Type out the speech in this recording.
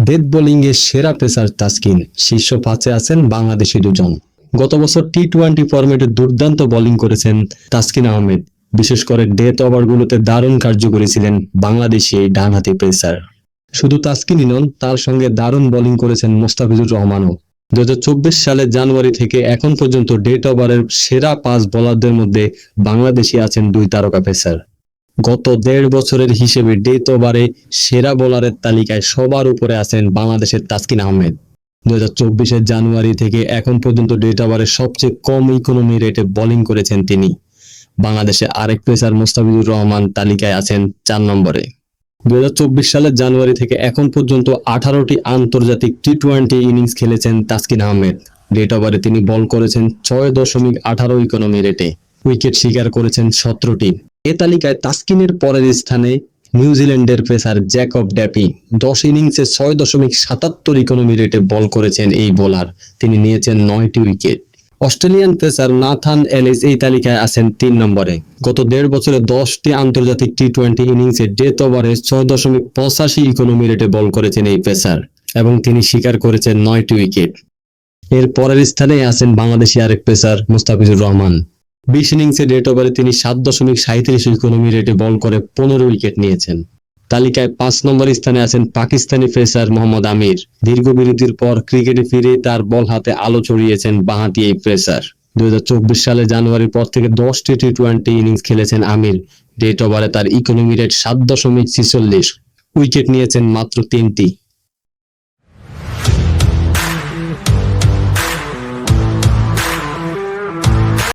Death bowling এর সেরা pacer Taskin, শীর্ষ 5-এ আছেন বাংলাদেশি দুজন। গত বছর টি-20 ফরম্যাটে দুর্দান্ত বোলিং করেছেন তাসকিন আহমেদ। বিশেষ করে ডেথ ওভারগুলোতে দারুণ কার্যকরী ছিলেন বাংলাদেশি এই ডানহাতি পেসার। শুধু তাসকিনই নন, তার সঙ্গে দারুণ বোলিং করেছেন মোস্তাফিজুর রহমানও। 2024 সালের জানুয়ারি থেকে এখন পর্যন্ত ডেথ ওভারের সেরা 5 বোলারদের মধ্যে বাংলাদেশি আছেন 2 তারকা পেসার। গত 1.5 বছরের হিসেবে ডেথ ওভারে সেরা বোলারের তালিকায় সবার উপরে আছেন বাংলাদেশের তাসকিন আহমেদ। 2024 জানুয়ারি থেকে এখন পর্যন্ত ডেথ ওভারে সবচেয়ে কম ইকোনমি রেটে বোলিং করেছেন তিনি। বাংলাদেশে আরেক পেসার মোস্তাফিজুর রহমান তালিকায় আছেন 4 নম্বরে। 2024 সালের জানুয়ারি থেকে এখন পর্যন্ত 18টি আন্তর্জাতিক টি-20 ইনিংস খেলেছেন তাসকিন আহমেদ। ডেথ ওভারে তিনি বল করেছেন 6.18 ইকোনমি রেটে, উইকেট শিকার করেছেন 17টি। এ তালিকায় তাসকিনের পরের স্থানে নিউজিল্যান্ডের পেসার জ্যাকব ড্যাপি। 10 ইনিংসে 6.77 ইকোনমি রেটে বল করেছেন এই বোলার, তিনি নিয়েছেন 9টি wicket. Australian pacer Nathan Ellis এই তালিকায় আছেন 3 নম্বরে। গত 1.5 বছরে 10টি আন্তর্জাতিক টি-20 ইনিংসে ডেথ ওভারে 6.85 ইকোনমি রেটে বল করেছেন এই পেসার এবং তিনি শিকার করেছেন 9টি উইকেট। এর পরের স্থানে আছেন বাংলাদেশি আরেক পেসার মুস্তাফিজুর রহমান। 20 ইনিংসে ডেথ ওভারে তিনি 7.37 ইকোনমি রেটে বল করে 15 উইকেট নিয়েছেন। তালিকায় 5 নম্বর স্থানে আছেন পাকিস্তানি পেসার মোহাম্মদ আমির। দীর্ঘ বিরতির পর ক্রিকেটে ফিরে তার বল হাতে আলো ছড়িয়েছেন বাঁহাতি এই পেসার। 2024 সালে জানুয়ারির পর থেকে 10টি টি-20 ইনিংস খেলেছেন আমির। ডেথ ওভারে তার ইকোনমি রেট 7.46, উইকেট নিয়েছেন মাত্র 3টি।